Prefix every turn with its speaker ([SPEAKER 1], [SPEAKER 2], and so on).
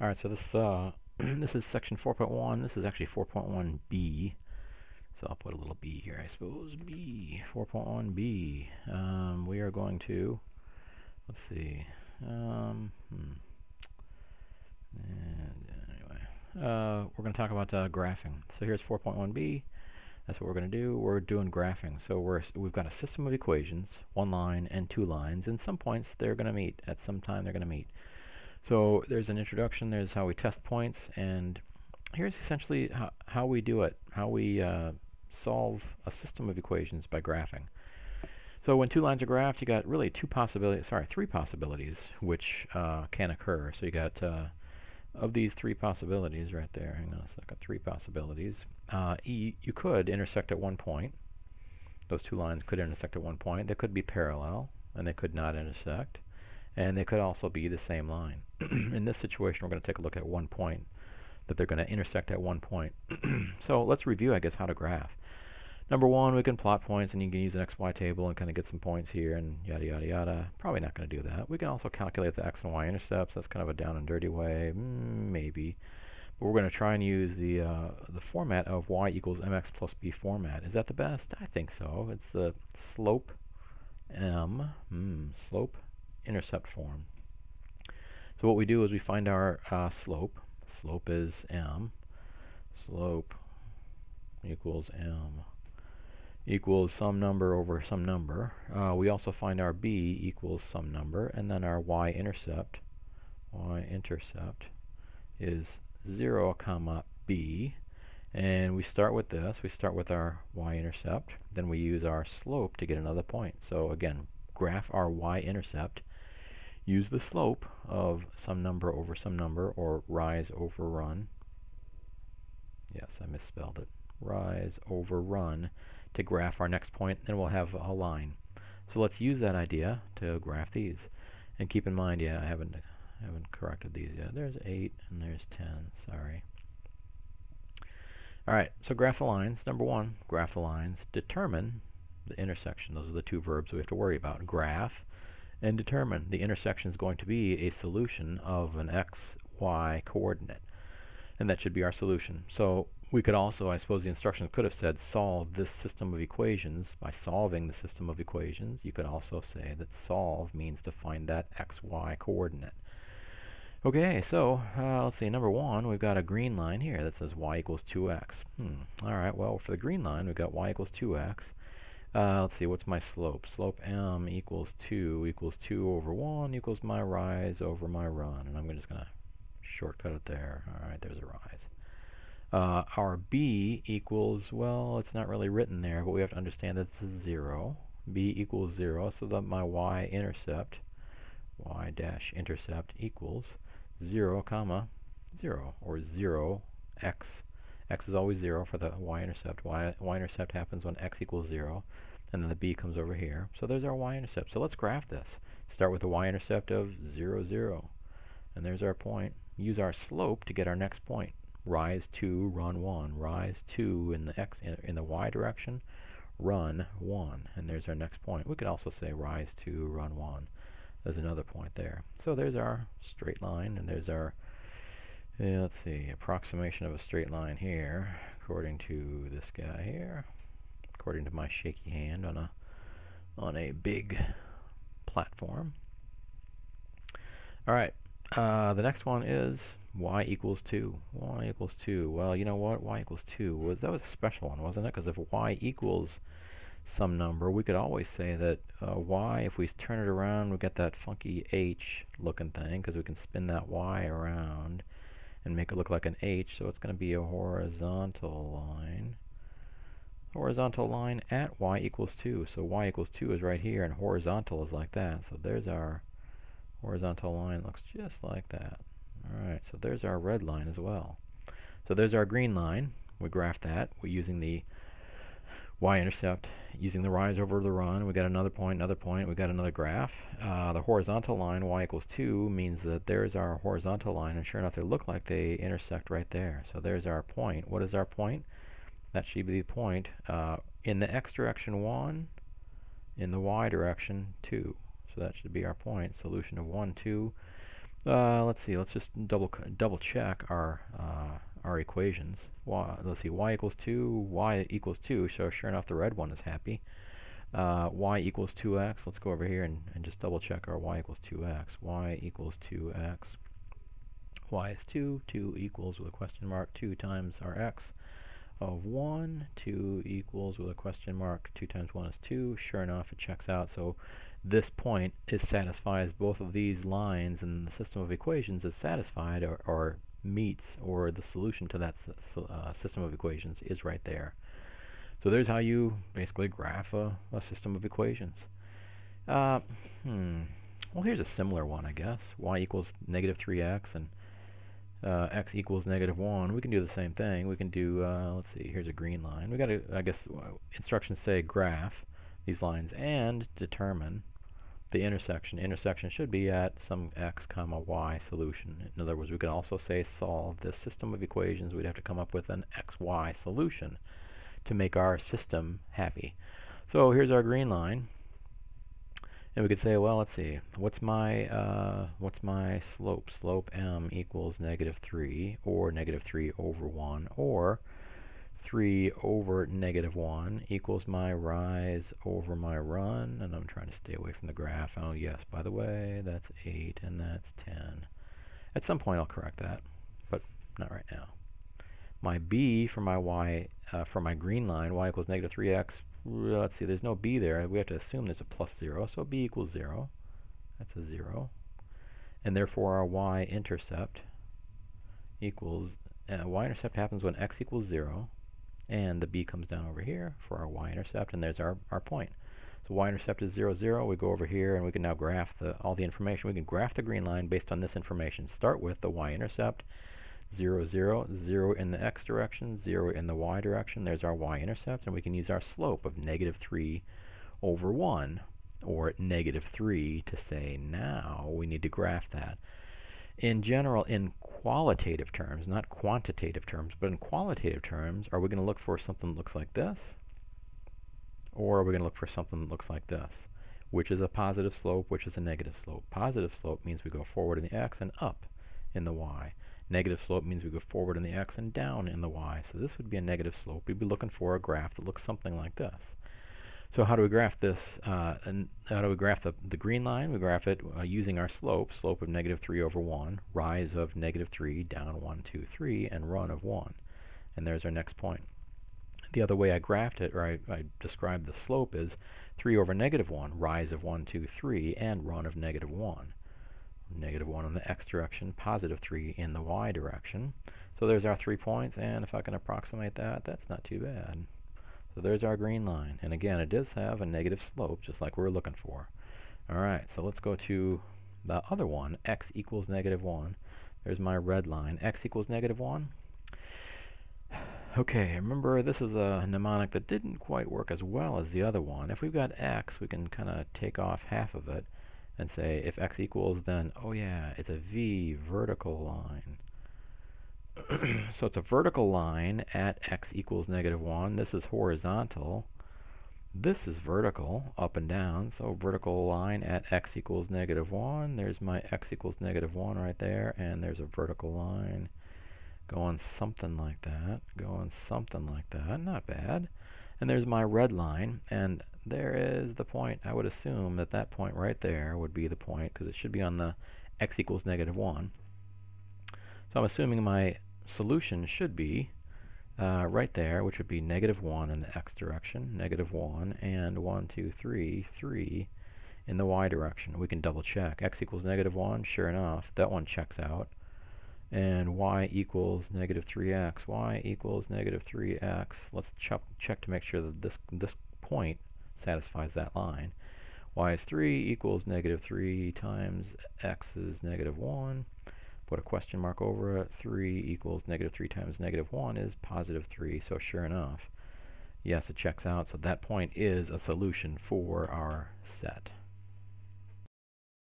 [SPEAKER 1] All right, so this this is section 4.1. This is actually 4.1b. So I'll put a little b here, I suppose. B 4.1b. We are going to, let's see. And anyway, we're going to talk about graphing. So here's 4.1b. That's what we're going to do. We're doing graphing. So we've got a system of equations, one line and two lines. And some points they're going to meet. At some time they're going to meet. So there's an introduction, there's how we test points, and here's essentially how we do it, how we solve a system of equations by graphing. So when two lines are graphed, you got really three possibilities which can occur. So you got, of these three possibilities right there, hang on a second, three possibilities, you could intersect at one point. Those two lines could intersect at one point. They could be parallel, and they could not intersect. And they could also be the same line. In this situation, we're going to take a look at one point, that they're going to intersect at one point. So let's review, I guess, how to graph. Number one, we can plot points, and you can use an XY table and kind of get some points here and yada, yada, yada. Probably not going to do that. We can also calculate the X and Y intercepts. That's kind of a down and dirty way, maybe. But we're going to try and use the format of Y equals mx plus b format. Is that the best? I think so. It's the slope slope intercept form. So what we do is we find our slope. Slope is m. Slope equals m equals some number over some number. We also find our b equals some number, and then our y-intercept. Y-intercept is 0, comma b. And we start with this. We start with our y-intercept. Then we use our slope to get another point. So again, graph our y-intercept. Use the slope of some number over some number, or rise over run. Yes, I misspelled it. Rise over run to graph our next point, and we'll have a line. So let's use that idea to graph these. And keep in mind, yeah, I haven't corrected these yet. There's 8 and there's 10. Sorry. All right, so graph the lines. Number one, graph the lines. Determine the intersection. Those are the two verbs we have to worry about. Graph and determine. The intersection is going to be a solution of an x, y coordinate. And that should be our solution. So we could also, I suppose the instructions could have said, solve this system of equations. By solving the system of equations, you could also say that solve means to find that x, y coordinate. Okay, so let's see, number one, we've got a green line here that says y equals 2x. All right, well, for the green line, we've got y equals 2x. Let's see, what's my slope? Slope m equals 2 over 1 equals my rise over my run. And I'm just going to shortcut it there. All right, there's a rise. Our b equals, well, it's not really written there, but we have to understand that this is 0. b equals 0, so that my y-intercept, y-intercept equals 0, comma 0, or 0, x. X is always 0 for the y-intercept. Y-intercept happens when x equals 0, and then the b comes over here. So there's our y-intercept. So let's graph this. Start with the y-intercept of 0, 0. And there's our point. Use our slope to get our next point. Rise 2, run 1. Rise 2 in the x in the y direction, run 1. And there's our next point. We could also say rise 2, run 1. There's another point there. So there's our straight line, and there's our, let's see, approximation of a straight line here, according to this guy here, according to my shaky hand on a big platform. All right, the next one is y equals 2. Y equals 2. Well, you know what? Y equals 2. That was a special one, wasn't it? Because if y equals some number, we could always say that y, if we turn it around, we get that funky h looking thing, because we can spin that y around and make it look like an h. So it's going to be a horizontal line. Horizontal line at y equals 2. So y equals 2 is right here, and horizontal is like that. So there's our horizontal line. Looks just like that. All right, so there's our red line as well. So there's our green line. We graph that. We're using the y-intercept, using the rise over the run. We got another point, we got another graph. The horizontal line, y equals 2, means that there's our horizontal line, and sure enough, they look like they intersect right there. So there's our point. What is our point? That should be the point. In the x direction, 1. In the y direction, 2. So that should be our point. Solution of 1, 2. Let's see. Let's just double check our equations. Let's see. Y equals 2. Y equals 2. So sure enough, the red one is happy. Y equals 2x. Let's go over here and just double check our y equals 2x. Y equals 2x. Y is 2. 2 equals with a question mark 2 times our x of 1. 2 equals with a question mark 2 times 1 is 2. Sure enough, it checks out. So this point satisfies both of these lines, and the system of equations is satisfied or meets, or the solution to that system of equations is right there. So there's how you basically graph a system of equations. Well, here's a similar one, I guess. Y equals negative 3x and x equals negative 1. We can do the same thing. We can do, let's see, here's a green line. We got to, I guess, instructions say graph these lines and determine the intersection. Intersection should be at some x comma y solution. In other words, we can also say solve this system of equations. We'd have to come up with an xy solution to make our system happy. So here's our green line. And we could say, well, let's see, what's my slope? Slope m equals negative 3, or negative 3 over 1, or 3 over negative 1 equals my rise over my run. And I'm trying to stay away from the graph. Oh, yes, by the way, that's 8 and that's 10. At some point I'll correct that, but not right now. My b for my y, for my green line, y equals negative 3x. Let's see, there's no b there. We have to assume there's a plus 0, so b equals 0. That's a 0. And therefore our y-intercept equals, y-intercept happens when x equals 0, and the b comes down over here for our y-intercept, and there's our point. So y-intercept is 0, 0. We go over here, and we can now graph all the information. We can graph the green line based on this information. Start with the y-intercept. 0, 0, 0 in the x direction, 0 in the y direction. There's our y-intercept, and we can use our slope of negative 3 over 1, or negative 3, to say now we need to graph that. In general, in qualitative terms, not quantitative terms, but in qualitative terms, are we going to look for something that looks like this? Or are we going to look for something that looks like this? Which is a positive slope, which is a negative slope? Positive slope means we go forward in the x and up in the y. Negative slope means we go forward in the x and down in the y. So this would be a negative slope. We'd be looking for a graph that looks something like this. So how do we graph this? And how do we graph the green line? We graph it using our slope of negative 3 over 1, rise of negative 3, down 1, 2, 3, and run of 1. And there's our next point. The other way I graphed it, or I described the slope, is 3 over negative 1, rise of 1, 2, 3, and run of negative 1. Negative 1 in the x direction, positive 3 in the y direction. So there's our 3 points, and if I can approximate that, that's not too bad. So there's our green line. And again, it does have a negative slope, just like we're looking for. All right, so let's go to the other one, x equals negative 1. There's my red line, x equals negative 1. Okay, remember this is a mnemonic that didn't quite work as well as the other one. If we've got x, we can kind of take off half of it and say if x equals, then, oh yeah, it's a v, vertical line. So it's a vertical line at x equals negative 1. This is horizontal. This is vertical, up and down. So vertical line at x equals negative 1. There's my x equals negative 1 right there. And there's a vertical line going something like that. Going something like that. Not bad. And there's my red line. And there is the point. I would assume that that point right there would be the point, because it should be on the x equals negative 1. So I'm assuming my solution should be right there, which would be negative 1 in the x direction, negative 1, and 1, 2, 3, 3 in the y direction. We can double check. X equals negative 1, sure enough, that one checks out. And y equals negative 3x. Y equals negative 3x. Let's check to make sure that this point satisfies that line. Y is 3 equals negative 3 times x is negative 1. Put a question mark over it. 3 equals negative 3 times negative 1 is positive 3. So sure enough, yes, it checks out. So that point is a solution for our set.